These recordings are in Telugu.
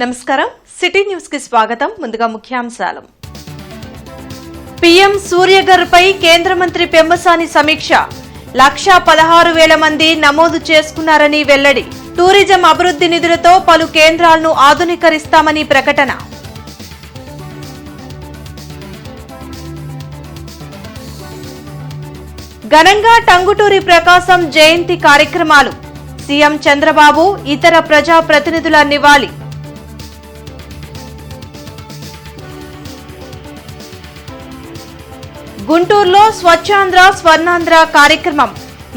నమస్కారం సిటీ న్యూస్ కి స్వాగతం. ముందుగా ముఖ్యాంశాలు. పీఎం సూర్యగర్ పై కేంద్ర మంత్రి పెమ్మసాని సమీక్ష. 1,16,000 మంది నమోదు చేసుకున్నారని వెల్లడి. టూరిజం అభివృద్ధి నిధులతో పలు కేంద్రాలను ఆధునీకరిస్తామని ప్రకటన. ఘనంగా టంగుటూరి ప్రకాశం జయంతి కార్యక్రమాలు. సీఎం చంద్రబాబు ఇతర ప్రజా ప్రతినిధుల నివాళి. గుంటూరులో స్వచ్ఛాంధ్ర స్వర్ణాంధ్ర కార్యక్రమం.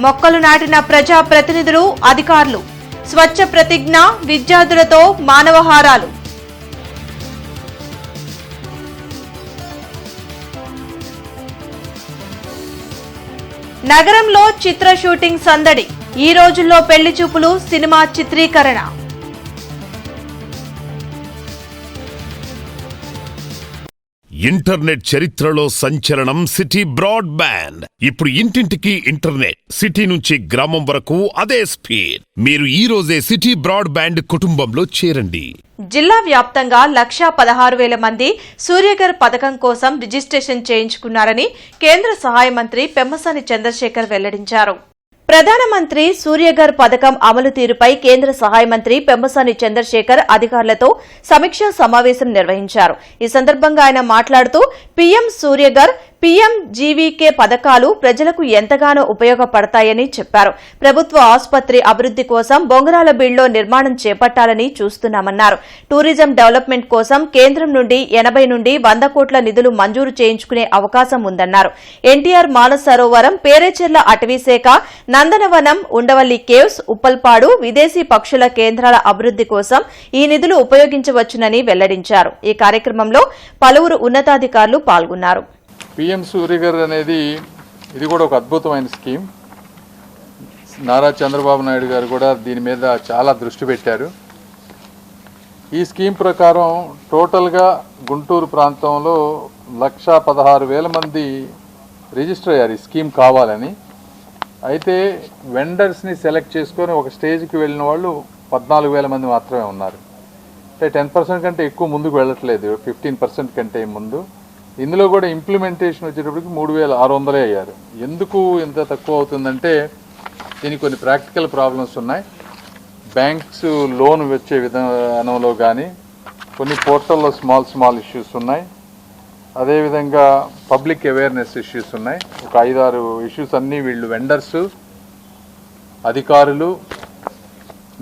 మొక్కలు నాటిన ప్రజా ప్రతినిధులు, అధికారులు. స్వచ్ఛ ప్రతిజ్ఞ, విద్యార్థులతో మానవహారాలు. నగరంలో చిత్ర షూటింగ్ సందడి. ఈ రోజుల్లో పెళ్లి చూపులు, సినిమా చిత్రీకరణ. ఇంటర్నెట్ చరిత్రలో సంచలనం సిటీ బ్రాడ్బ్యాండ్. ఇప్పుడు ఇంటింటికి ఇంటర్నెట్, సిటీ నుంచి గ్రామం వరకు అదే స్పీడ్. మీరు ఈ రోజే సిటీ బ్రాడ్బ్యాండ్ కుటుంబంలో చేరండి. జిల్లా వ్యాప్తంగా 1,16,000 మంది సూర్యగర్ పథకం కోసం రిజిస్ట్రేషన్ చేయించుకున్నారని కేంద్ర సహాయ మంత్రి పెమ్మసాని చంద్రశేఖర్ వెల్లడించారు. ప్రధానమంత్రి సూర్యగర్ పథకం అమలు తీరుపై కేంద్ర సహాయ మంత్రి పెమ్మసాని చంద్రశేఖర్ అధికారులతో సమీక్షా సమావేశం నిర్వహించారు. ఈ సందర్భంగా ఆయన మాట్లాడుతూ పీఎం సూర్యగర్, పీఎం జీవీకే పథకాలు ప్రజలకు ఎంతగానో ఉపయోగపడతాయని చెప్పారు. ప్రభుత్వ ఆసుపత్రి అభివృద్ధి కోసం బొంగరాల బీడ్లో నిర్మాణం చేపట్టాలని చూస్తున్నామన్నారు. టూరిజం డెవలప్మెంట్ కోసం కేంద్రం నుండి 80 నుండి 100 కోట్ల నిధులు మంజూరు చేయించుకునే అవకాశం ఉందన్నారు. ఎన్టీఆర్ మానస సరోవరం, పేరేచెర్ల అటవీశాఖ, నందనవనం, ఉండవల్లి కేవ్స్, ఉప్పల్పాడు విదేశీ పక్షుల కేంద్రాల అభివృద్ధి కోసం ఈ నిధులు ఉపయోగించవచ్చునని వెల్లడించారు. ఈ కార్యక్రమంలో పలువురు ఉన్నతాధికారులు పాల్గొన్నారు. పీఎం సూర్యగర్ అనేది ఇది కూడా ఒక అద్భుతమైన స్కీమ్. నారా చంద్రబాబు నాయుడు గారు కూడా దీని మీద చాలా దృష్టి పెట్టారు. ఈ స్కీమ్ ప్రకారం టోటల్గా గుంటూరు ప్రాంతంలో 1,16,000 మంది రిజిస్టర్ అయ్యారు ఈ స్కీమ్ కావాలని. అయితే వెండర్స్ని సెలెక్ట్ చేసుకొని ఒక స్టేజ్కి వెళ్ళిన వాళ్ళు 14,000 మంది మాత్రమే ఉన్నారు. అంటే 10% కంటే ఎక్కువ ముందుకు వెళ్ళట్లేదు, 15% కంటే ముందు. ఇందులో కూడా ఇంప్లిమెంటేషన్ వచ్చేటప్పటికి 3,600 అయ్యారు. ఎందుకు ఇంత తక్కువ అవుతుందంటే దీనికి కొన్ని ప్రాక్టికల్ ప్రాబ్లమ్స్ ఉన్నాయి. బ్యాంక్స్ లోన్ వచ్చే విధానంలో కానీ కొన్ని పోర్టల్లో స్మాల్ ఇష్యూస్ ఉన్నాయి. అదేవిధంగా పబ్లిక్ అవేర్నెస్ ఇష్యూస్ ఉన్నాయి. ఒక 5-6 ఇష్యూస్ అన్నీ వీళ్ళు వెండర్స్, అధికారులు,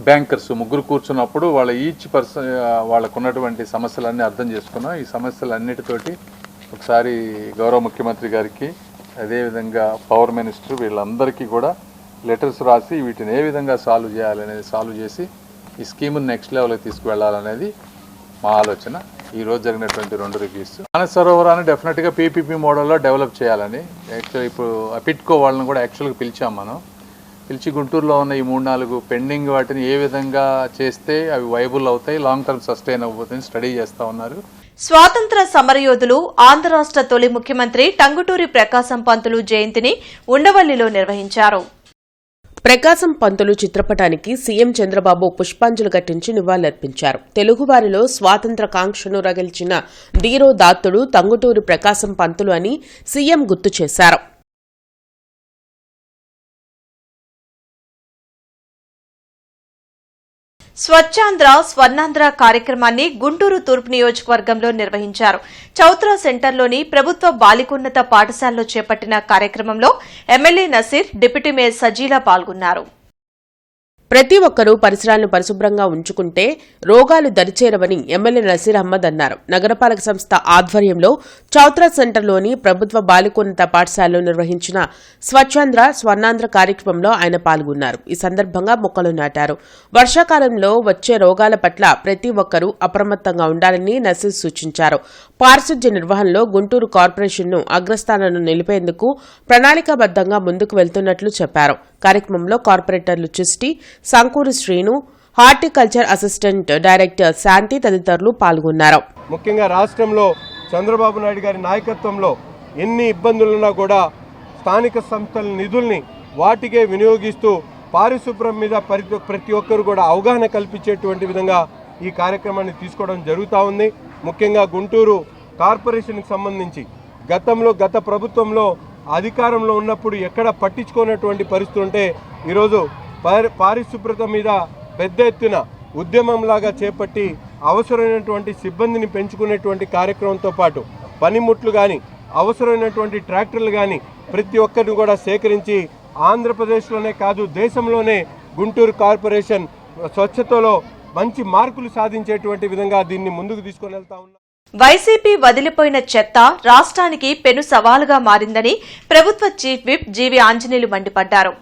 బ్యాంకర్స్ ముగ్గురు కూర్చున్నప్పుడు వాళ్ళ ఈచ్ పర్సన్ వాళ్ళకు ఉన్నటువంటి సమస్యలన్నీ అర్థం చేసుకున్నాం. ఈ సమస్యలన్నిటితోటి ఒకసారి గౌరవ ముఖ్యమంత్రి గారికి, అదేవిధంగా పవర్ మినిస్టర్ వీళ్ళందరికీ కూడా లెటర్స్ రాసి వీటిని ఏ విధంగా సాల్వ్ చేసి ఈ స్కీమ్ని నెక్స్ట్ లెవెల్కి తీసుకువెళ్ళాలనేది మా ఆలోచన. ఈరోజు జరిగినటువంటి 2 రివ్యూస్. మానస సరోవరాన్ని డెఫినెట్గా పీపీపీ మోడల్లో డెవలప్ చేయాలని యాక్చువల్ ఇప్పుడు పిట్కో వాళ్ళని కూడా యాక్చువల్గా పిలిచి గుంటూరులో ఉన్న ఈ 3-4 పెండింగ్ వాటిని ఏ విధంగా చేస్తే అవి వైబుల్ అవుతాయి, లాంగ్ టర్మ్ సస్టైన్ అవుతుందని స్టడీ చేస్తూ ఉన్నారు. స్వాతంత్ర సమరయోధులు, ఆంధ్ర రాష్ట్ర తొలి ముఖ్యమంత్రి టంగుటూరి ప్రకాశం పంతులు జయంతిని ఉండవల్లిలో నిర్వహించారు. ప్రకాశం పంతులు చిత్రపటానికి సీఎం చంద్రబాబు పుష్పాంజలి ఘటించి నివాళులర్పించారు. తెలుగువారిలో స్వాతంత్ర కాంక్షను రగిల్చిన ధీరోదాత్తుడు టంగుటూరి ప్రకాశం పంతులు అని సీఎం గుర్తు చేశారు. స్వచ్ఛాంధ్ర స్వర్ణాంధ్ర కార్యక్రమాన్ని గుంటూరు తూర్పు నియోజకవర్గంలో నిర్వహించారు. చౌత్రా సెంటర్లోని ప్రభుత్వ బాలికోన్నత పాఠశాలలో చేపట్టిన కార్యక్రమంలో MLA Naseer, deputy mayor Sajila పాల్గొన్నారు. ప్రతి ఒక్కరూ పరిసరాలను పరిశుభ్రంగా ఉంచుకుంటే రోగాలు దరిచేరవని ఎమ్మెల్యే నసీర్ అహ్మద్ అన్నారు. నగరపాలక సంస్థ ఆధ్వర్యంలో చౌత్రా సెంటర్లోని ప్రభుత్వ బాలికోన్నత పాఠశాలలో నిర్వహించిన స్వచ్ఛాంధ్ర స్వర్ణాంధ్ర కార్యక్రమంలో ఆయన పాల్గొన్నారు. ఈ సందర్భంగా మొక్కలు నాటారు. వర్షాకాలంలో వచ్చే రోగాల పట్ల ప్రతి ఒక్కరూ అప్రమత్తంగా ఉండాలని నసీర్ సూచించారు. పారిశుధ్య నిర్వహణలో గుంటూరు కార్పొరేషన్ను అగ్రస్థానంలో నిలిపేందుకు ప్రణాళికాబద్దంగా ముందుకు వెళ్తున్నట్లు చెప్పారు. కార్యక్రమంలో కార్పొరేటర్లు Chishti, Sankuru Srinu, horticulture assistant director శాంతి తదితరులు పాల్గొన్నారు. ముఖ్యంగా రాష్ట్రంలో చంద్రబాబు నాయుడు గారి నాయకత్వంలో ఎన్ని ఇబ్బందులున్నా కూడా స్థానిక సంస్థల నిధుల్ని వాటికే వినియోగిస్తూ పారిశుభ్రం మీద ప్రతి ఒక్కరు కూడా అవగాహన కల్పించేటువంటి విధంగా ఈ కార్యక్రమాన్ని తీసుకోవడం జరుగుతూ ఉంది. ముఖ్యంగా గుంటూరు కార్పొరేషన్కి సంబంధించి గత ప్రభుత్వంలో అధికారంలో ఉన్నప్పుడు ఎక్కడ పట్టించుకున్నటువంటి పరిస్థితి ఉంటే ఈరోజు పారిశుభ్రత మీద పెద్ద ఎత్తున ఉద్యమంలాగా చేపట్టి అవసరమైనటువంటి సిబ్బందిని పెంచుకునేటువంటి కార్యక్రమంతో పాటు పనిముట్లు కానీ అవసరమైనటువంటి ట్రాక్టర్లు కానీ ప్రతి ఒక్కరిని కూడా సేకరించి ఆంధ్రప్రదేశ్లోనే కాదు దేశంలోనే గుంటూరు కార్పొరేషన్ స్వచ్ఛతలో మంచి మార్కులు సాధించేటువంటి విధంగా దీన్ని ముందుకు తీసుకొని వెళ్తా ఉన్నాం. వైసీపీ వదిలిపోయిన చెత్త రాష్ట్రానికి పెను సవాలుగా మారిందని ప్రభుత్వ చీఫ్ విప్ జీవి ఆంజనేయులు మండిపడ్డారు.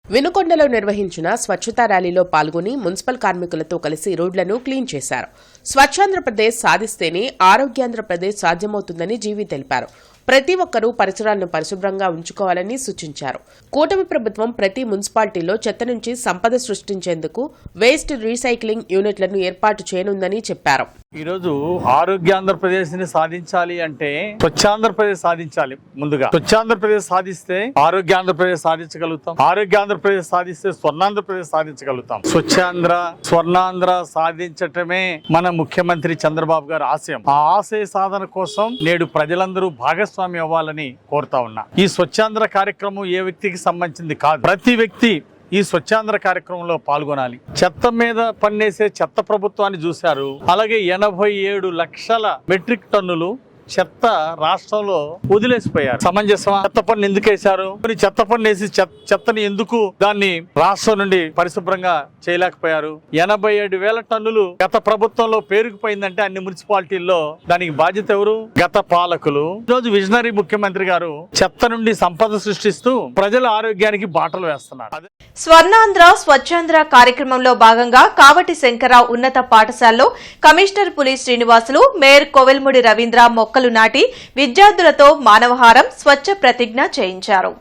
వినుకొండలో నిర్వహించిన స్వచ్ఛతా ర్యాలీలో పాల్గొని మున్సిపల్ కార్మికులతో కలిసి రోడ్లను క్లీన్ చేశారు. స్వచ్ఛాంధ్రప్రదేశ్ సాధిస్తేనే ఆరోగ్యాంధ్రప్రదేశ్ సాధ్యమవుతుందని జీవి తెలిపారు. ప్రతి ఒక్కరూ పరిసరాలను పరిశుభ్రంగా ఉంచుకోవాలని సూచించారు. కూటమి ప్రభుత్వం ప్రతి మున్సిపాలిటీలో చెత్త నుంచి సంపద సృష్టించేందుకు వేస్ట్ రీసైక్లింగ్ యూనిట్లను ఏర్పాటు చేయనుందని చెప్పారు. ఈరోజు ఆరోగ్యాంధ్రప్రదేశ్ ని సాధించాలి అంటే స్వచ్ఛాంధ్రప్రదేశ్ సాధించాలి. ముందుగా స్వచ్ఛాంధ్రప్రదేశ్ సాధిస్తే ఆరోగ్యాంధ్రప్రదేశ్ సాధించగలుగుతాం. ఆరోగ్యాంధ్రప్రదేశ్ సాధిస్తే స్వర్ణాంధ్రప్రదేశ్ సాధించగలుగుతాం. స్వచ్ఛాంధ్ర స్వర్ణాంధ్ర సాధించటమే మన ముఖ్యమంత్రి చంద్రబాబు గారి ఆశయం. ఆ ఆశయ సాధన కోసం నేడు ప్రజలందరూ భాగస్వామి అవ్వాలని కోరుతా ఉన్నా. ఈ స్వచ్ఛాంధ్ర కార్యక్రమం ఏ వ్యక్తికి సంబంధించింది కాదు. ప్రతి వ్యక్తి ఈ స్వచ్ఛాంధ్ర కార్యక్రమంలో పాల్గొనాలి. చెత్త మీద పన్నేసే చెత్త ప్రభుత్వాన్ని చూశారు. అలాగే 87 లక్షల మెట్రిక్ టన్నులు చెత్త రాష్ట్రంలో వదిలేసిపోయారు. సమంజసమా? చెత్త పన్ను ఎందుకు వేశారు? చెత్త పన్ను వేసి చెత్తని ఎందుకు దాన్ని రాష్ట్రం నుండి పరిశుభ్రంగా చేయలేకపోయారు? 87,000 టన్నులు గత ప్రభుత్వంలో పేరుకుపోయిందంటే అన్ని మున్సిపాలిటీల్లో దానికి బాధ్యత ఎవరు? గత పాలకులు. ఈరోజు విజనరీ ముఖ్యమంత్రి గారు చెత్త నుండి సంపద సృష్టిస్తూ ప్రజల ఆరోగ్యానికి బాటలు వేస్తున్నారు. స్వర్ణాంధ్ర స్వచ్ఛాంధ్ర కార్యక్రమంలో భాగంగా కావటి శంకరరావు ఉన్నత పాఠశాలలో కమిషనర్ పులి శ్రీనివాసులు, మేయర్ కోవెల్ముడి రవీంద్ర మొక్కలు నాటి విద్యార్థులతో మానవహారం, స్వచ్ఛ ప్రతిజ్ఞ చేయించారు.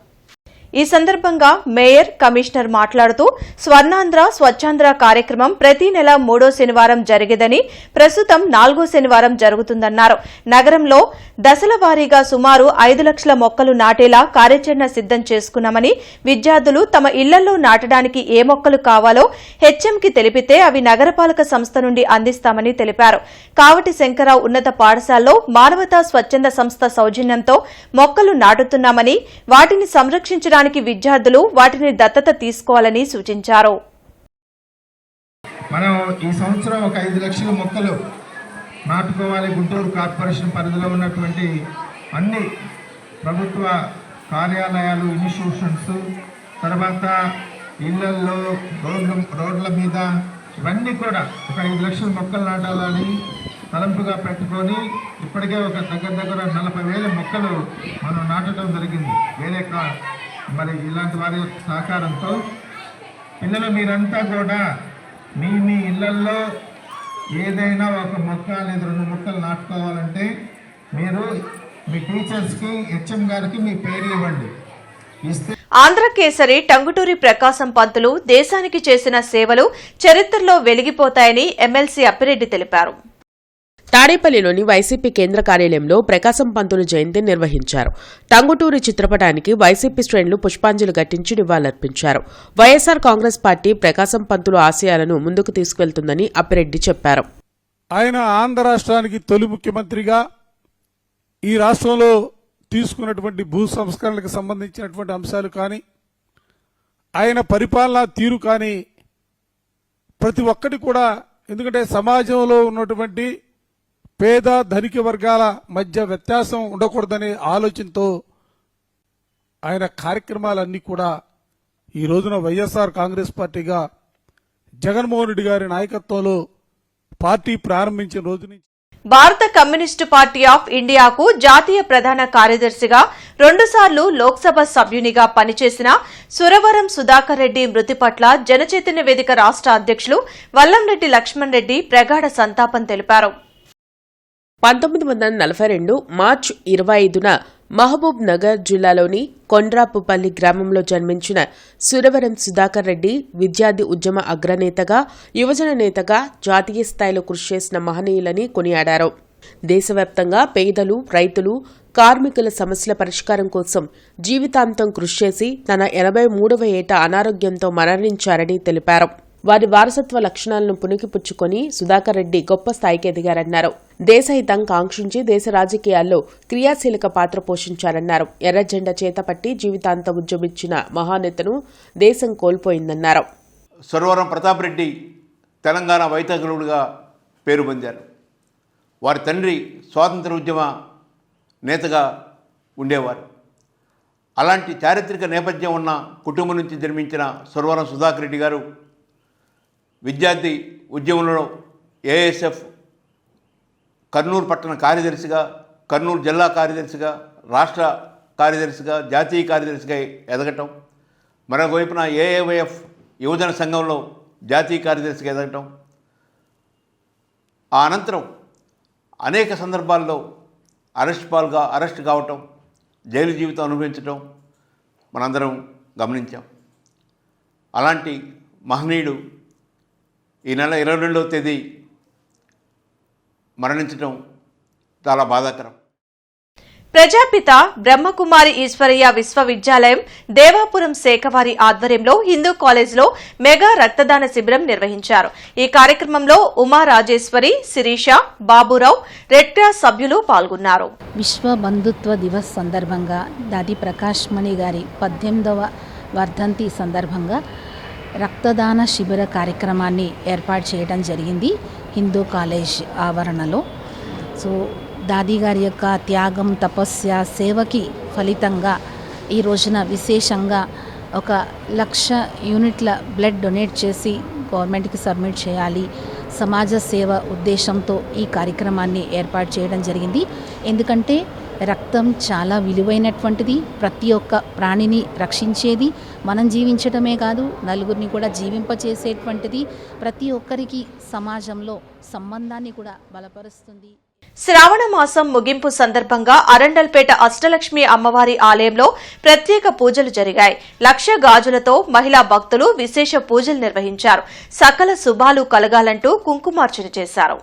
ఈ సందర్భంగా మేయర్, కమిషనర్ మాట్లాడుతూ స్వర్ణాంధ్ర స్వచ్ఛాంధ్ర కార్యక్రమం ప్రతి నెల 3వ శనివారం జరిగేదని, ప్రస్తుతం 4వ శనివారం జరుగుతుందన్నారు. నగరంలో దశల వారీగా సుమారు 5 లక్షల మొక్కలు నాటేలా కార్యాచరణ సిద్దం చేసుకున్నామని, విద్యార్థులు తమ ఇళ్లలో నాటడానికి ఏ మొక్కలు కావాలో హెచ్ఎంకి తెలిపితే అవి నగరపాలక సంస్థ నుండి అందిస్తామని తెలిపారు. కావటి శంకరరావు ఉన్నత పాఠశాలలో మానవతా స్వచ్ఛంద సంస్థ సౌజన్యంతో మొక్కలు నాటుతున్నామని, వాటిని సంరక్షించడానికి విద్యార్థులు వాటిని దత్తత తీసుకోవాలని సూచించారు. మనం ఈ సంవత్సరం ఒక 5 లక్షల మొక్కలు నాటుకోవాలి. గుంటూరు కార్పొరేషన్ పరిధిలో ఉన్నటువంటి అన్ని ప్రభుత్వ కార్యాలయాలు, ఇన్స్టిట్యూషన్స్, తర్వాత ఇళ్లల్లో, రోడ్ల మీద ఇవన్నీ కూడా ఒక 5 లక్షల మొక్కలు నాటాలని తలంపుగా పెట్టుకొని ఇప్పటికే ఒక దగ్గర 40,000 మొక్కలు మనం నాటడం జరిగింది. వేరే మరి ఇలాంటి వారి సహకారంతో పిల్లలు మీరంతా కూడా మీ ఇళ్లల్లో ఏదైనా ఒక మొక్క లేదా 2 మొక్కలు నాటుకోవాలంటే మీరు మీ టీచర్స్కి, హెచ్ఎం గారికి మీ పేరు ఇవ్వండి. ఆంధ్రకేసరి టంగుటూరి ప్రకాశం పంతులు దేశానికి చేసిన సేవలు చరిత్రలో వెలిగిపోతాయని ఎమ్మెల్సీ అప్పిరెడ్డి తెలిపారు. తాడేపల్లిలోని వైసీపీ కేంద్ర కార్యాలయంలో ప్రకాశం పంతులు జయంతి నిర్వహించారు. టంగుటూరి చిత్రపటానికి వైసీపీ శ్రేణులు పుష్పాంజలి ఘటించి నివాళులర్పించారు. వైఎస్సార్ కాంగ్రెస్ పార్టీ ప్రకాశం పంతులు ఆశయాలను ముందుకు తీసుకువెళ్తుందని అప్పిరెడ్డి చెప్పారు. ఆయన ఆంధ్ర రాష్ట్రానికి తొలి ముఖ్యమంత్రిగా ఈ రాష్ట్రంలో తీసుకున్నటువంటి భూ సంస్కరణలకు సంబంధించినటువంటి అంశాలు కానీ, ఆయన పరిపాలనా తీరు కానీ ప్రతి ఒక్కటి కూడా, ఎందుకంటే సమాజంలో ఉన్నటువంటి పేద ధనిక వర్గాల మధ్య వ్యత్యాసం ఉండకూడదనే ఆలోచనతో ఆయన కార్యక్రమాలన్నీ కూడా ఈ రోజున వైఎస్ఆర్ కాంగ్రెస్ పార్టీగా జగన్మోహన్ రెడ్డి గారి నాయకత్వంలో పార్టీ ప్రారంభించిన రోజు నుంచి భారత కమ్యూనిస్టు పార్టీ ఆఫ్ ఇండియాకు జాతీయ ప్రధాన కార్యదర్శిగా 2 సార్లు లోక్సభ సభ్యునిగా పనిచేసిన సురవరం సుధాకర్ రెడ్డి మృతి పట్ల జనచైతన్య వేదిక రాష్ట్ర అధ్యక్షులు వల్లంరెడ్డి లక్ష్మణ్ రెడ్డి ప్రగాఢ సంతాపం తెలిపారు. 1942 మార్చి 25న మహబూబ్ నగర్ జిల్లాలోని కొండ్రాపుపల్లి గ్రామంలో జన్మించిన సురవరం సుధాకర్ రెడ్డి విద్యార్థి ఉద్యమ అగ్రనేతగా, యువజన నేతగా జాతీయ స్థాయిలో కృషి చేసిన మహనీయులని కొనియాడారు. దేశవ్యాప్తంగా పేదలు, రైతులు, కార్మికుల సమస్యల పరిష్కారం కోసం జీవితాంతం కృషి చేసి తన 83వ ఏట అనారోగ్యంతో మరణించారని తెలిపారు. వారి వారసత్వ లక్షణాలను పుణికిపుచ్చుకొని సుధాకర్ రెడ్డి గొప్ప స్థాయికి ఎదిగారన్నారు. దేశహితం కాంక్షించి దేశ రాజకీయాల్లో క్రియాశీలక పాత్ర పోషించారన్నారు. ఎర్ర జెండా చేతపట్టి జీవితాంతం ఉద్యమించిన మహానేతను దేశం కోల్పోయిందన్నారు. సురవరం ప్రతాప్ రెడ్డి తెలంగాణ వైతాళుడిగా పేరు పొందారు. వారి తండ్రి స్వాతంత్ర ఉద్యమ నేతగా ఉండేవారు. అలాంటి చారిత్రక నేపథ్యం ఉన్న కుటుంబం నుంచి జన్మించిన సురవరం సుధాకర్ రెడ్డి గారు విద్యార్థి ఉద్యమంలో ఏఎస్ఎఫ్ కర్నూలు పట్టణ కార్యదర్శిగా, కర్నూలు జిల్లా కార్యదర్శిగా, రాష్ట్ర కార్యదర్శిగా, జాతీయ కార్యదర్శిగా ఎదగటం, మరొక వైపున ఏఏవైఎఫ్ యువజన సంఘంలో జాతీయ కార్యదర్శిగా ఎదగటం, ఆ అనంతరం అనేక సందర్భాల్లో అరెస్ట్ కావటం, జైలు జీవితం అనుభవించటం మనందరం గమనించాం. అలాంటి మహనీయుడు ఈ నెల 22వ తేదీ మరణించటం చాలా బాధాకరం. ప్రజాపిత బ్రహ్మకుమారి ఈశ్వరయ్య విశ్వవిద్యాలయం దేవాపురం శాఖవారి ఆధ్వర్యంలో హిందూ కాలేజ్లో మెగా రక్తదాన శిబిరం నిర్వహించారు. ఈ కార్యక్రమంలో ఉమా రాజేశ్వరి, శిరీష, బాబురావు, రెడ్ క్రాస్ సభ్యులు పాల్గొన్నారు. విశ్వ బంధుత్వ దివస్ సందర్భంగా దాది ప్రకాష్ మణి గారి 18వ వర్ధంతి సందర్భంగా రక్తదాన శిబిర కార్యక్రమాన్ని ఏర్పాటు చేయడం జరిగింది హిందూ కాలేజ్ ఆవరణలో. సో దాది గారి యొక్క త్యాగం, తపస్య, సేవకి ఫలితంగా ఈ రోజున విశేషంగా 1,00,000 యూనిట్ల బ్లడ్ డొనేట్ చేసి గవర్నమెంట్కి సబ్మిట్ చేయాలి, సమాజ సేవ ఉద్దేశంతో ఈ కార్యక్రమాన్ని ఏర్పాటు చేయడం జరిగింది. ఎందుకంటే రక్తం చాలా విలువైనటువంటిది, ప్రతి ఒక్క ప్రాణిని రక్షించేది, మనం జీవించడమే కాదు నలుగురిని కూడా జీవింపచేసేటువంటిది, ప్రతి ఒక్కరికి సమాజంలో సంబంధాన్ని కూడా బలపరుస్తుంది. శ్రావణ మాసం ముగింపు సందర్భంగా అరండల్పేట అష్టలక్ష్మి అమ్మవారి ఆలయంలో ప్రత్యేక పూజలు జరిగాయి. 1,00,000 గాజులతో మహిళా భక్తులు విశేష పూజలు నిర్వహించారు. సకల శుభాలు కలగాలంటూ కుంకుమార్చన చేశారు.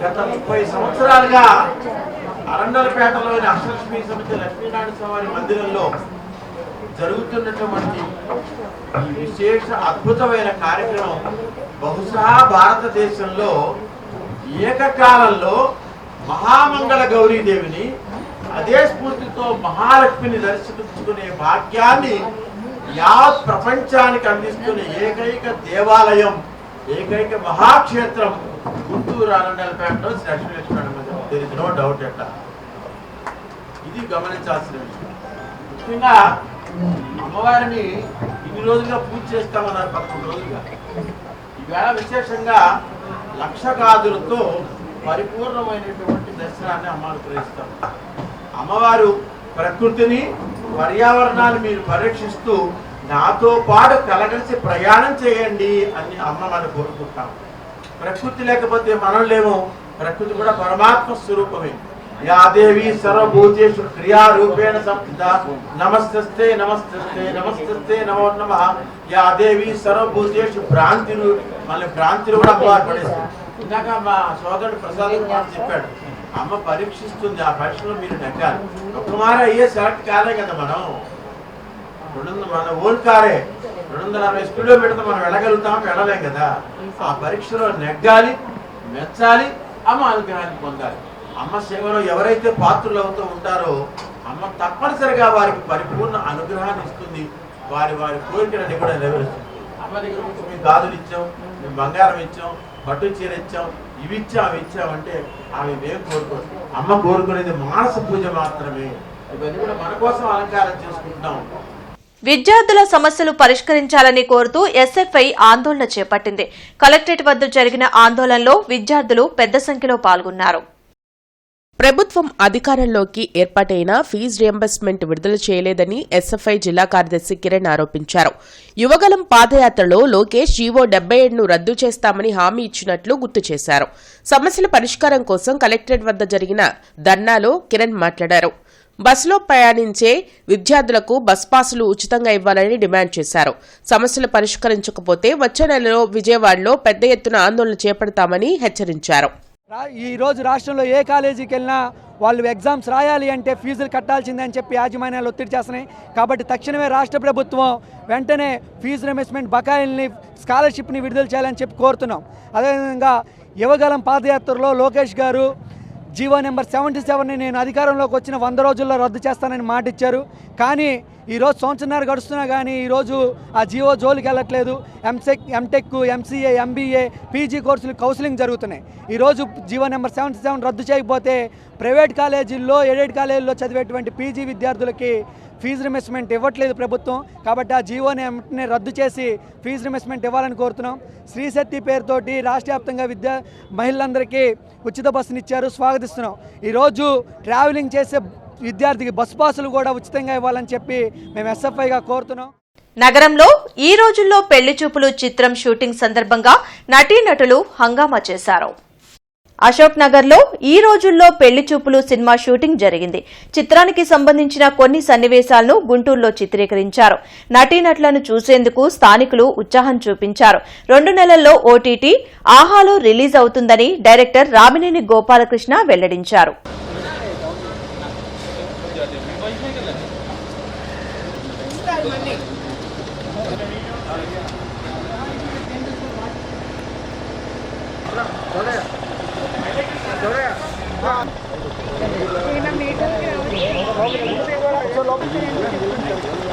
గత 30 సంవత్సరాలుగా అరండలపేటలోని అష్టలక్ష్మి సమితి లక్ష్మీనారాయణ స్వామి మందిరంలో జరుగుతున్నటువంటి ఈ విశేష అద్భుతమైన కార్యక్రమం బహుశా భారతదేశంలో ఏకకాలంలో మహామంగళ గౌరీదేవిని, అదే స్ఫూర్తితో మహాలక్ష్మిని దర్శించుకునే భాగ్యాన్ని యావత్ ప్రపంచానికి అందిస్తున్న ఏకైక దేవాలయం, ఏకైక మహాక్షేత్రం గుంటూరు అరండలపేటలో Sri Lakshmi. There is no doubt at all. ఇది గమనించాల్సిన విషయం. ముఖ్యంగా అమ్మవారిని ఇన్ని రోజులుగా పూజ చేస్తామన్నారు, 11 రోజులుగా. ఈవేళ విశేషంగా 1,00,000 గాజులతో పరిపూర్ణమైనటువంటి దర్శనాన్ని అమ్మవారు ప్రవేశిస్తాం. అమ్మవారు ప్రకృతిని, పర్యావరణాన్ని మీరు పరీక్షిస్తూ నాతో పాటు కలగలిసి ప్రయాణం చేయండి అని అమ్మ మనం కోరుకుంటాం. ప్రకృతి లేకపోతే మనం లేము. ప్రకృతి కూడా పరమాత్మ స్వరూపమే. యా దేవి సర్వభూతేషు క్రియారూపేణ సంస్థిత నమస్తే నమస్తే నమస్తే నమో నమః. యా దేవి సర్వభూతేషు భ్రాంతిరు, మళ్ళీ భ్రాంతిని కూడా అమ్మవారు పడేస్తారు. ఇందాక మా సోదరుడు ప్రసాద్ కుమార్ చెప్పాడు, అమ్మ పరీక్షిస్తుంది, ఆ పరీక్షలో మీరు నెగ్గాలి. ఒక్కమార అయ్యే సెలెక్ట్ కాలే కదా మనం. మన ఓన్ కారే 240 కిలోమీటర్లు మనం వెళ్ళగలుగుతాం, వెళ్ళలేం కదా. ఆ పరీక్షలో నెగ్గాలి, మెచ్చాలి, అమ్మ అనుగ్రహాన్ని పొందాలి. అమ్మ సేవలో ఎవరైతే పాత్రలు అవుతూ ఉంటారో అమ్మ తప్పనిసరిగా వారికి పరిపూర్ణ అనుగ్రహాన్ని ఇస్తుంది. వారి కోరికలన్నీ కూడా నెరవేరుస్తుంది. అమ్మ దగ్గర నుంచి మేము గాజులు ఇచ్చాం, మేము బంగారం ఇచ్చాం, పట్టు చీర ఇచ్చాం, ఇవి ఇచ్చాం, అవి ఇచ్చామంటే ఆమె మేము కోరుకోరు. అమ్మ కోరుకునేది మానస పూజ మాత్రమే. ఇవన్నీ కూడా మన కోసం అలంకారం చేసుకుంటున్నాం. విద్యార్థుల సమస్యలు పరిష్కరించాలని కోరుతూ ఎస్ఎఫ్ఐ ఆందోళన చేపట్టింది. కలెక్టరేట్ వద్ద జరిగిన ఆందోళనలో విద్యార్థులు పెద్ద సంఖ్యలో పాల్గొన్నారు. ప్రభుత్వం అధికారంలోకి ఏర్పాటైన ఫీజు రియంబర్స్మెంట్ విడుదల చేయలేదని ఎస్ఎఫ్ఐ జిల్లా కార్యదర్శి కిరణ్ ఆరోపించారు. యువగలం పాదయాత్రలో లోకేష్ జీవో 77ను రద్దు చేస్తామని హామీ ఇచ్చినట్లు గుర్తు చేశారు. సమస్యల పరిష్కారం కోసం కలెక్టరేట్ వద్ద జరిగిన ధర్నాలో కిరణ్ మాట్లాడారు. బస్సులో ప్రయాణించే విద్యార్థులకు బస్ పాసులు ఉచితంగా ఇవ్వాలని డిమాండ్ చేశారు. సమస్యలు పరిష్కరించకపోతే వచ్చే నెలలో విజయవాడలో పెద్ద ఎత్తున ఆందోళన చేపడతామని హెచ్చరించారు. ఈ రోజు రాష్ట్రంలో ఏ కాలేజీకి వెళ్ళినా వాళ్ళు ఎగ్జామ్స్ రాయాలి అంటే ఫీజులు కట్టాల్సిందని చెప్పి యాజమాన్యాలు ఒత్తిడి చేస్తున్నాయి. కాబట్టి తక్షణమే రాష్ట్ర ప్రభుత్వం వెంటనే ఫీజు రిమెస్మెంట్ బకాయిల్ని, స్కాలర్షిప్ని విడుదల చేయాలని చెప్పి కోరుతున్నాం. అదేవిధంగా యువగలం పాదయాత్రలో లోకేష్ గారు జీవో నెంబర్ 77ని నేను అధికారంలోకి వచ్చిన 100 రోజుల్లో రద్దు చేస్తానని మాట ఇచ్చారు. కానీ ఈరోజు సంవత్సరాలు గడుస్తున్నా కానీ ఈరోజు ఆ జీవో జోలికి వెళ్ళట్లేదు. ఎంటెక్, ఎంసీఏ, ఎంబీఏ, పీజీ కోర్సులు కౌన్సిలింగ్ జరుగుతున్నాయి. ఈరోజు జీవో నెంబర్ 77 రద్దు చేయకపోతే ప్రైవేట్ కాలేజీల్లో, ఎయిడెడ్ కాలేజీల్లో చదివేటువంటి పీజీ విద్యార్థులకి ఫీజు రిమెస్మెంట్ ఇవ్వట్లేదు ప్రభుత్వం. కాబట్టి ఆ జీవోని వెంటనే రద్దు చేసి ఫీజు రిమెస్మెంట్ ఇవ్వాలని కోరుతున్నాం. శ్రీశక్తి పేరుతోటి రాష్ట్ర వ్యాప్తంగా మహిళలందరికీ ఉచిత బస్సుని ఇచ్చారు, స్వాగతిస్తున్నాం. ఈరోజు ట్రావెలింగ్ చేసే విద్యార్థికి బస్ పాసులు కూడా ఉచితంగా ఇవ్వాలని చెప్పి మేము ఎస్ఎఫ్ఐగా కోరుతున్నాం. నగరంలో ఈ రోజుల్లో పెళ్లి చూపులు చిత్రం షూటింగ్ సందర్భంగా నటీనటులు హంగామా చేశారు. అశోక్ నగర్ లో ఈ రోజుల్లో పెళ్లి చూపులు సినిమా షూటింగ్ జరిగింది. చిత్రానికి సంబంధించిన కొన్ని సన్నివేశాలను గుంటూరులో చిత్రీకరించారు. నటీనటులను చూసేందుకు స్థానికులు ఉత్సాహం చూపించారు. 2 నెలల్లో ఓటీటీ ఆహాలో రిలీజ్ అవుతుందని డైరెక్టర్ రామినేని గోపాలకృష్ణ వెల్లడించారు.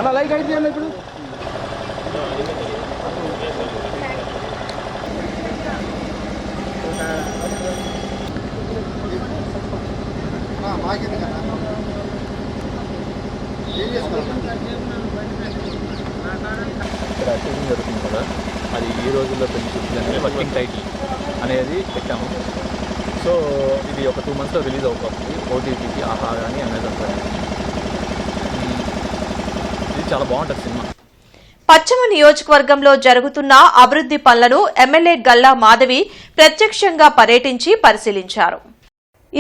అలా లైట్ అయితే ఇప్పుడు షూటింగ్ జరుగుతుంది కదా, అది ఈ రోజుల్లో పెళ్లి చూపులు అనేది వర్కింగ్ టైటిల్ అనేది పెట్టాము. సో ఇది ఒక 2 monthsలో రిలీజ్ అవుతుంది ఓటీటీకి, ఆహా కానీ అమెజాన్ కానీ. ఇది చాలా బాగుంటుంది సినిమా. పశ్చిమ నియోజకవర్గంలో జరుగుతున్న అభివృద్ది పనులను ఎమ్మెల్యే గల్లా మాధవి ప్రత్యక్షంగా పర్యటించి పరిశీలించారు.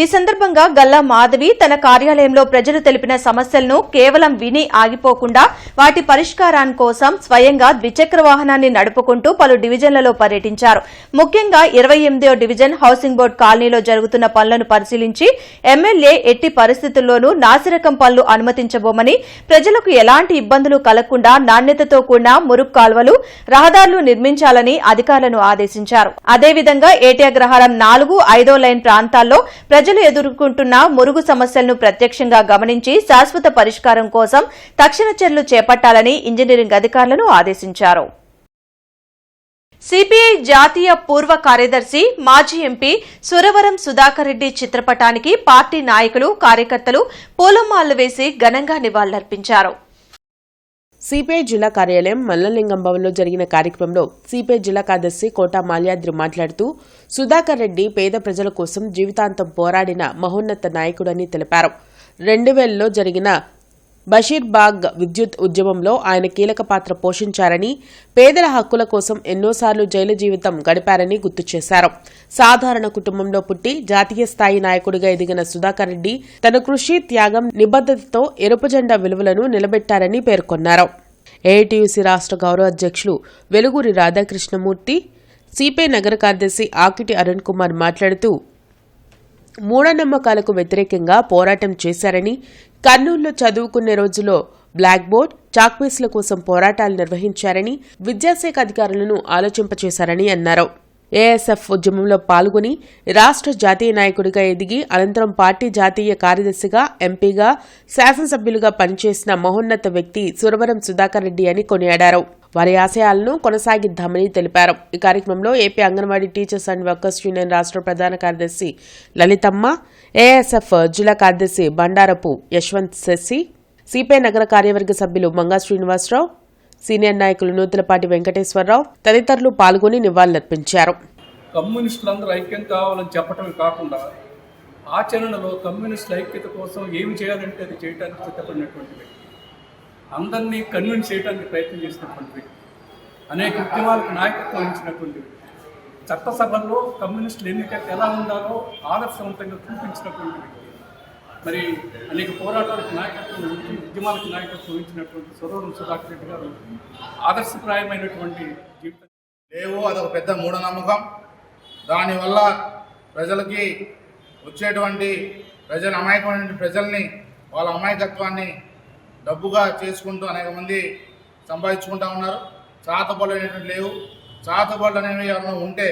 ఈ సందర్భంగా గల్లా మాధవి తన కార్యాలయంలో ప్రజలు తెలిపిన సమస్యలను కేవలం విని ఆగిపోకుండా వాటి పరిష్కారం కోసం స్వయంగా ద్విచక్ర వాహనాన్ని నడుపుకుంటూ పలు డివిజన్లలో పర్యటించారు. ముఖ్యంగా 28వ డివిజన్ హౌసింగ్ బోర్డు కాలనీలో జరుగుతున్న పనులను పరిశీలించి ఎమ్మెల్యే ఎట్టి పరిస్థితుల్లోనూ నాసిరకం పనులు అనుమతించబోమని, ప్రజలకు ఎలాంటి ఇబ్బందులు కలగకుండా నాణ్యతతో కూడిన మురుగు కాల్వలు, రహదారులు నిర్మించాలని అధికారులను ఆదేశించారు. అదేవిధంగా ఏటియాగ్రహారం 4, 5వ లైన్ ప్రాంతాల్లో ప్రజలు ఎదుర్కొంటున్న మురుగు సమస్యలను ప్రత్యక్షంగా గమనించి శాశ్వత పరిష్కారం కోసం తక్షణ చర్యలు చేపట్టాలని ఇంజనీరింగ్ అధికారులను ఆదేశించారు. సిపిఐ జాతీయ పూర్వ కార్యదర్శి, మాజీ ఎంపీ సురవరం సుధాకర్ రెడ్డి చిత్రపటానికి పార్టీ నాయకులు, కార్యకర్తలు పూలమాలలు వేసి ఘనంగా నివాళులర్పించారు. సిపిఐ జిల్లా కార్యాలయం మల్లలింగం భవన్లో జరిగిన కార్యక్రమంలో సిపిఐ జిల్లా కార్యదర్శి కోటా మాల్యాద్రి మాట్లాడుతూ సుధాకర్ రెడ్డి పేద ప్రజల కోసం జీవితాంతం పోరాడిన మహోన్నత నాయకుడని తెలిపారు. 2000లో జరిగిన బషీర్బాగ్ విద్యుత్ ఉద్యమంలో ఆయన కీలక పాత్ర పోషించారని, పేదల హక్కుల కోసం ఎన్నోసార్లు జైలు జీవితం గడిపారని గుర్తు చేశారు. సాధారణ కుటుంబంలో పుట్టి జాతీయ స్థాయి నాయకుడిగా ఎదిగిన సుధాకర్ రెడ్డి తన కృషి, త్యాగం, నిబద్ధతతో ఎరుపు జెండా విలువలను నిలబెట్టారని పేర్కొన్నారు. ఏఐటీయూసీ రాష్ట్ర గౌరవ అధ్యక్షులు వెలుగురి రాధాకృష్ణమూర్తి, సిపిఐ నగర కార్యదర్శి ఆకిటి అరుణ్ కుమార్ మాట్లాడుతూ మూఢనమ్మకాలకు వ్యతిరేకంగా పోరాటం చేశారని, కర్నూలులో చదువుకునే రోజుల్లో బ్లాక్ బోర్డ్, చాక్పీస్ల కోసం పోరాటాలు నిర్వహించారని, విద్యాశాఖ అధికారులను ఆలోచింపచేశారని అన్నారు. ఏఎస్ఎఫ్ ఉద్యమంలో పాల్గొని రాష్ట్ర జాతీయ నాయకుడిగా ఎదిగి అనంతరం పార్టీ జాతీయ కార్యదర్శిగా, ఎంపీగా, శాసనసభ్యులుగా పనిచేసిన మహోన్నత వ్యక్తి సురవరం సుధాకర్ రెడ్డి అని కొనియాడారు. వారి ఆశయాలను కొనసాగిద్దామని తెలిపారు. ఈ కార్యక్రమంలో AP anganwadi teachers and workers union రాష్ట్ర ప్రధాన కార్యదర్శి లలితమ్మ, ఏఎస్ఎఫ్ జిల్లా కార్యదర్శి బండారపు యశ్వంత్ శశి, సిపిఐ నగర కార్యవర్గ సభ్యులు మంగా శ్రీనివాసరావు, సీనియర్ నాయకులు నూతలపాటి వెంకటేశ్వరరావు తదితరులు పాల్గొని నివాళులర్పించారు. కమ్యూనిస్టులందరూ ఐక్యం కావాలని చెప్పటమే కాకుండా ఆచరణలో కమ్యూనిస్టుల ఐక్యత కోసం ఏమి చేయాలంటే అది చేయడానికి సిద్ధపడినటువంటి వ్యక్తి, అందరినీ కన్విన్స్ చేయడానికి ప్రయత్నం చేసినటువంటి వ్యక్తి, అనేక ఉద్యమాలకు నాయకత్వం వహించినటువంటి వ్యక్తి, చట్టసభల్లో కమ్యూనిస్టులు ఎన్నికైతే ఎలా ఉండాలో ఆదర్శవంతంగా చూపించినటువంటి వ్యక్తి. మరి అనేక పోరాటాలకు నాయకత్వం వహించి ఉద్యమాలకు నాయకత్వం వహించినటువంటి సురవరం సుధాకర్ రెడ్డి గారు ఆదర్శప్రాయమైనటువంటి జీవితం లేవు. అదొక పెద్ద మూఢనమ్మకం. దానివల్ల ప్రజలకి వచ్చేటువంటి అమాయకమైన ప్రజల్ని వాళ్ళ అమాయకత్వాన్ని డబ్బుగా చేసుకుంటూ అనేక మంది సంపాదించుకుంటూ ఉన్నారు. చాతబడులు అనేటువంటి లేవు. చాతబడులు అనేవి ఏమైనా ఉంటే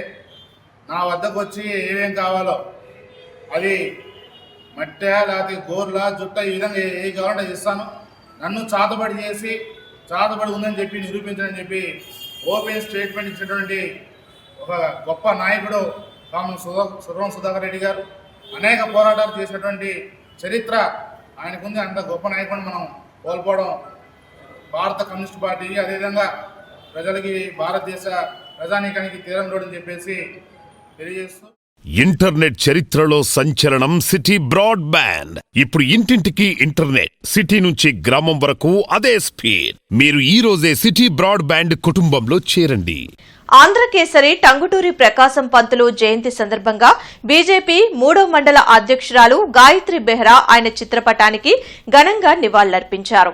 నా వద్దకు వచ్చి ఏమేం కావాలో అది మట్ట లేకపోతే గోర్ల జుట్ట ఈ విధంగా ఏ కావాలంటే ఇస్తాను. నన్ను చాతబడి చేసి చాతబడి ఉందని చెప్పి నిరూపించని చెప్పి ఓపెన్ స్టేట్మెంట్ ఇచ్చినటువంటి ఒక గొప్ప నాయకుడు సురవరం సుధాకర్ రెడ్డి గారు. అనేక పోరాటాలు చేసినటువంటి చరిత్ర ఆయనకుంది. అంత గొప్ప నాయకుడిని మనం కోల్పోవడం భారత కమ్యూనిస్ట్ పార్టీకి, అదేవిధంగా ప్రజలకి, భారతదేశ ప్రజానీకానికి తీరం లోడని చెప్పేసి తెలియజేస్తూ, ఇంటర్నెట్ చరిత్రలో సంచలనం సిటీ బ్రాడ్బ్యాండ్. ఇప్పుడు ఇంటింటికి ఇంటర్నెట్, సిటీ నుంచి గ్రామం వరకు అదే స్పీడ్. మీరు ఈ రోజే సిటీ బ్రాడ్బ్యాండ్ కుటుంబంలో చేరండి. ఆంధ్రకేసరి టంగుటూరి ప్రకాశం పంతులు జయంతి సందర్భంగా బీజేపీ 3వ మండల అధ్యక్షురాలు గాయత్రి బెహ్రా ఆయన చిత్రపటానికి ఘనంగా నివాళులర్పించారు.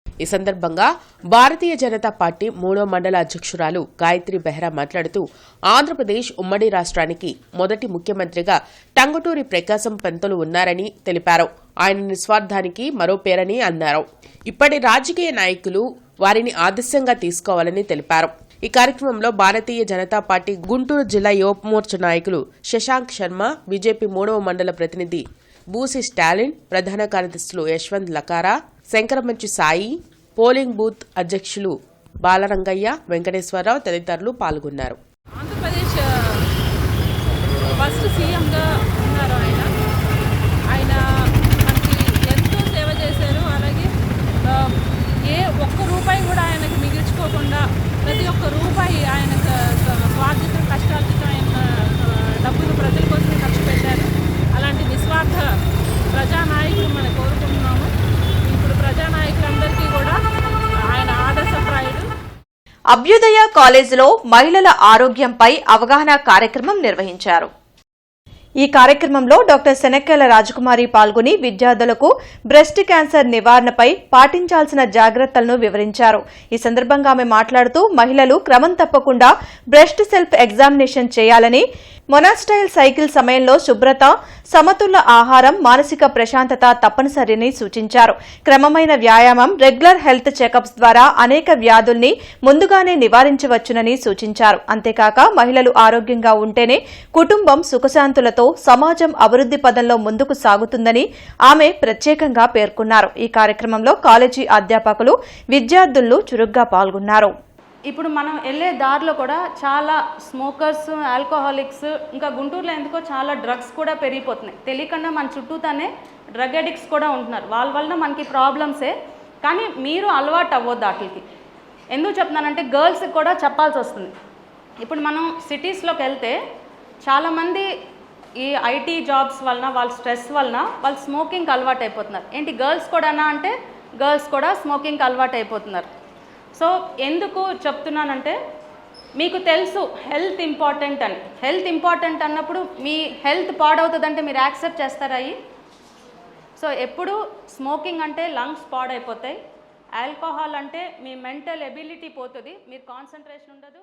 ఈ సందర్భంగా భారతీయ జనతా పార్టీ 3వ మండల అధ్యక్షురాలు గాయత్రి బెహ్రా మాట్లాడుతూ ఆంధ్రప్రదేశ్ ఉమ్మడి రాష్ట్రానికి మొదటి ముఖ్యమంత్రిగా టంగుటూరి ప్రకాశం పంతులు ఉన్నారని తెలిపారు. ఆయన నిస్వార్థానికి మరో పేరని అన్నారు. ఇప్పటి రాజకీయ నాయకులు వారిని ఆదర్శంగా తీసుకోవాలని తెలిపారు. ఈ కార్యక్రమంలో భారతీయ జనతా పార్టీ గుంటూరు జిల్లా యువమోర్చా నాయకులు శశాంక్ శర్మ, బీజేపీ 3వ మండల ప్రతినిధి బూసి స్టాలిన్, ప్రధాన కార్యదర్శులు యశ్వంత్ లకారా, శంకరమంచి సాయి, పోలింగ్ బూత్ అధ్యక్షులు బాలరంగయ్య, వెంకటేశ్వరరావు తదితరులు పాల్గొన్నారు. ఆంధ్రప్రదేశ్ ఫస్ట్ సీఎంగా ఉన్నారు ఆయన మనకి ఎంతో సేవ చేశారు. అలాగే ఏ ఒక్క రూపాయి కూడా ఆయనకు మిగిల్చుకోకుండా ప్రతి ఒక్క రూపాయి ఆయన స్వార్థిత కష్టార్జిత ఆయన డబ్బులు ప్రజల కోసమే ఖర్చు పెట్టారు. అలాంటి నిస్వార్థ ప్రజానాయకులు మనం కోరుకుంటున్నాము. ఇప్పుడు ప్రజానాయకులందరికీ కూడా ఆయన ఆదర్శప్రాయుడు. అభ్యుదయ కాలేజీలో మహిళల ఆరోగ్యంపై అవగాహన కార్యక్రమం నిర్వహించారు. ఈ కార్యక్రమంలో డాక్టర్ శనక్కేల రాజకుమారి పాల్గొని విద్యార్థులకు బ్రెస్ట్ క్యాన్సర్ నివారణపై పాటించాల్సిన జాగ్రత్తలను వివరించారు. ఈ సందర్భంగా ఆమె మాట్లాడుతూ మహిళలు క్రమం తప్పకుండా బ్రెస్ట్ సెల్ఫ్ ఎగ్జామినేషన్ చేయాలని, మొనాస్టైల్ సైకిల్ సమయంలో శుభ్రత, సమతుల్య ఆహారం, మానసిక ప్రశాంతత తప్పనిసరిని సూచించారు. క్రమమైన వ్యాయామం, రెగ్యులర్ హెల్త్ చెకప్స్ ద్వారా అనేక వ్యాధుల్ని ముందుగానే నివారించవచ్చునని సూచించారు. అంతేకాక మహిళలు ఆరోగ్యంగా ఉంటేనే కుటుంబం సుఖశాంతులతో సమాజం అభివృద్ధి పదంలో ముందుకు సాగుతుందని ఆమె ప్రత్యేకంగా పేర్కొన్నారు. ఈ కార్యక్రమంలో కాలేజీ అధ్యాపకులు, విద్యార్థులు చురుగ్గా పాల్గొన్నారు. ఇప్పుడు మనం వెళ్ళే దారిలో కూడా చాలా స్మోకర్స్, ఆల్కహాలిక్స్, ఇంకా గుంటూరులో ఎందుకో చాలా డ్రగ్స్ కూడా పెరిగిపోతున్నాయి. తెలియకుండా మన చుట్టూతానే డ్రగ్ అడిక్ట్స్ కూడా ఉంటున్నారు. వాళ్ళ వలన మనకి ప్రాబ్లమ్సే. కానీ మీరు అలవాటు అవ్వద్దు వాటికి. ఎందుకు చెప్తున్నానంటే గర్ల్స్కి కూడా చెప్పాల్సి వస్తుంది. ఇప్పుడు మనం సిటీస్లోకి వెళ్తే చాలామంది ఈ ఐటీ జాబ్స్ వలన, వాళ్ళ స్ట్రెస్ వలన వాళ్ళు స్మోకింగ్కి అలవాటు అయిపోతున్నారు. ఏంటి గర్ల్స్ కూడానా అంటే గర్ల్స్ కూడా స్మోకింగ్కి అలవాటు అయిపోతున్నారు. సో ఎందుకు చెప్తున్నానంటే మీకు తెలుసు హెల్త్ ఇంపార్టెంట్ అని. హెల్త్ ఇంపార్టెంట్ అన్నప్పుడు మీ హెల్త్ పాడవుతుందంటే మీరు యాక్సెప్ట్ చేస్తారా? సో ఎప్పుడు స్మోకింగ్ అంటే లంగ్స్ పాడైపోతాయి, ఆల్కహాల్ అంటే మీ మెంటల్ ఎబిలిటీ పోతుంది, మీరు కాన్సన్ట్రేషన్ ఉండదు.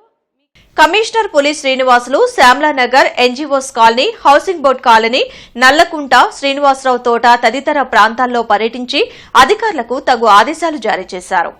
Commissioner Puli Srinivasulu Shyamlanagar, NGOs colony, housing board colony, Nallakunta, Srinivasarao Thota తదితర ప్రాంతాల్లో పర్యటించి అధికారులకు తగు ఆదేశాలు జారీ చేశారు.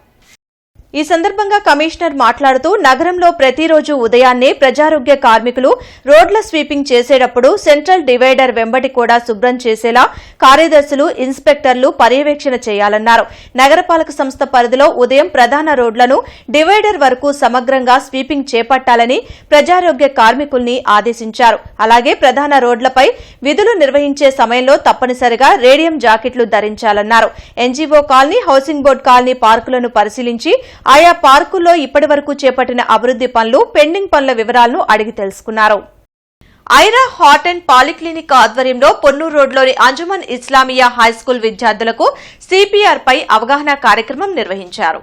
ఈ సందర్భంగా కమిషనర్ మాట్లాడుతూ నగరంలో ప్రతిరోజు ఉదయాన్నే ప్రజారోగ్య కార్మికులు రోడ్ల స్వీపింగ్ చేసేటప్పుడు సెంట్రల్ డివైడర్ వెంబడి కూడా శుభ్రం చేసేలా కార్యదర్శులు, ఇన్స్పెక్టర్లు పర్యవేక్షణ చేయాలన్నారు. నగరపాలక సంస్థ పరిధిలో ఉదయం ప్రధాన రోడ్లను డివైడర్ వరకు సమగ్రంగా స్వీపింగ్ చేపట్టాలని ప్రజారోగ్య కార్మికుల్ని ఆదేశించారు. అలాగే ప్రధాన రోడ్లపై విధులు నిర్వహించే సమయంలో తప్పనిసరిగా రేడియం జాకెట్లు ధరించాలన్నారు. NGO colony, housing board colony పార్కులను పరిశీలించి ఆయా పార్కుల్లో ఇప్పటి వరకు చేపట్టిన అభివృద్ది పనులు, పెండింగ్ పనుల వివరాలను అడిగి తెలుసుకున్నారు. ఐరా హార్ట్ అండ్ పాలిక్లినిక్ ఆధ్వర్యంలో పొన్నూరు రోడ్లోని అంజుమన్ ఇస్లామియా హైస్కూల్ విద్యార్థులకు సిపిఆర్ పై అవగాహన కార్యక్రమం నిర్వహించారు.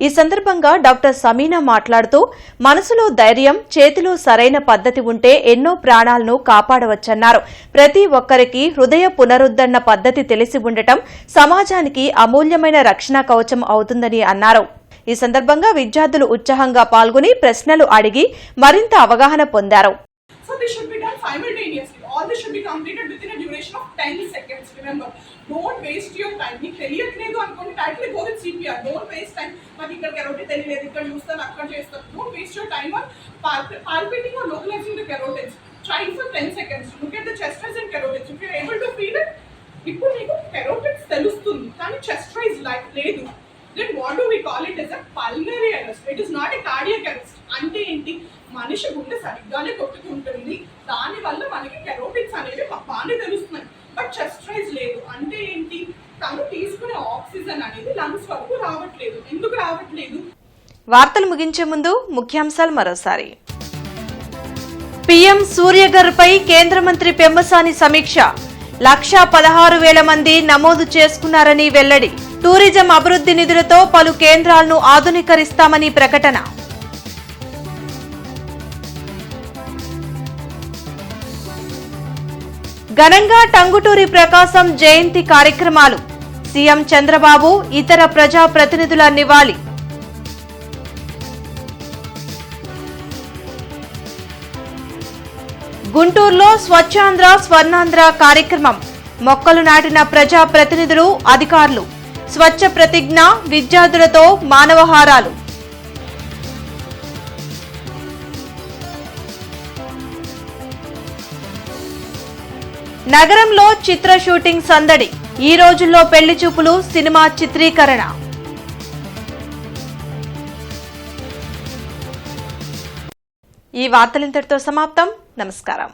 ఈ సందర్భంగా డాక్టర్ సమీనా మాట్లాడుతూ మనసులో ధైర్యం, చేతిలో సరైన పద్ధతి ఉంటే ఎన్నో ప్రాణాలను కాపాడవచ్చన్నారు. ప్రతి ఒక్కరికి హృదయ పునరుద్ధరణ పద్ధతి తెలిసి ఉండటం సమాజానికి అమూల్యమైన రక్షణ కవచం అవుతుందని అన్నారు. ఈ సందర్భంగా విద్యార్థులు ఉత్సాహంగా పాల్గొని ప్రశ్నలు అడిగి మరింత అవగాహన పొందారు. So this should be done simultaneously. All this should be completed within a duration of 10 seconds. Remember, don't waste your time. మీకు తెలియట్లేదు అనుకోండి, directly go with CPR. Don't waste time. నాకు ఇక్కడ carotid తెలియలేదు, ఇక్కడ చూస్తాను, అక్కడ చేస్తాను. Don't waste your time on palpating or localizing the carotids. Try for 10 seconds. Look at the chest rise and carotids. If you are able to feel it, ఇప్పుడు మీకు carotids తెలుస్తుంది, కానీ chest rise లేదు. Then what do we call it as a pulmonary arrest? It is not a cardiac arrest. అంటే ఏంటి, మనిషి గుండె సరిగ్గానే కొట్టుకుంటుంది, దానివల్ల మనకి కెరోటిడ్స్ అనేవి బాగానే తెలుస్తున్నాయి, బట్ చెస్ట్ రైజ్ లేదు. అంటే ఏంటి, తను తీసుకునే ఆక్సిజన్ అనేది లంగ్స్ వరకు రావట్లేదు. ఎందుకు రావట్లేదు? వార్తలు ముగించే ముందు ముఖ్యాంశాలు మరోసారి. పీఎం సూర్యగర్ పై కేంద్ర మంత్రి పెమ్మసాని సమీక్ష. 1,16,000 మంది నమోదు చేసుకున్నారని వెల్లడి. టూరిజం అభివృద్ధి నిధులతో పలు కేంద్రాలను ఆధునీకరిస్తామని ప్రకటన. ఘనంగా టంగుటూరి ప్రకాశం జయంతి కార్యక్రమాలు. సీఎం చంద్రబాబు, ఇతర ప్రజా ప్రతినిధుల నివాళి. గుంటూరులో స్వచ్ఛాంధ్ర స్వర్ణాంధ్ర కార్యక్రమం. మొక్కలు నాటిన ప్రజా ప్రతినిధులు, అధికారులు. స్వచ్ఛ ప్రతిజ్ఞ, విద్యార్థులతో మానవహారాలు. నగరంలో చిత్ర షూటింగ్ సందడి. ఈ రోజుల్లో పెళ్లి చూపులు, సినిమా చిత్రీకరణ. ఈ వార్తలింతటితో సమాప్తం. నమస్కారం.